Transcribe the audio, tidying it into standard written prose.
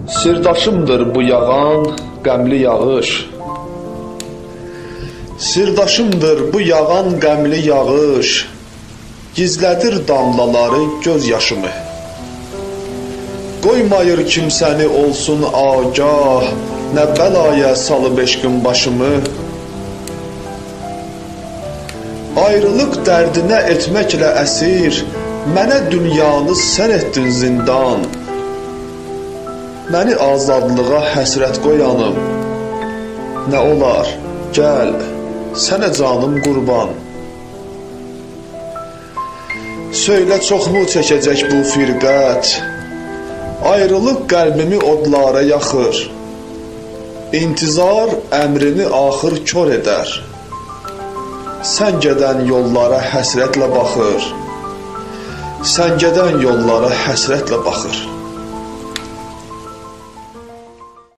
Sirdaşımdır bu yağan qəmli yağış. Sirdaşımdır bu yağan qəmli yağış. Gizlədir damlaları göz yaşımı. Qoymayır kimsəni olsun agah, nə bəlaya salıb eşqin başımı. Ayrılıq dərdinə etməklə əsir, mənə dünyanı sən etdin zindan. Məni azadlığa həsrət qoyanım, nə olar, gəl, sənə canım qurban. Söylə çoxmu çəkəcək bu firqət, ayrılıq qəlbimi odlara yaxır. İntizar əmrini axır kör edər. Sən gedən yollara həsrətlə baxır. Sən gedən yollara həsrətlə baxır.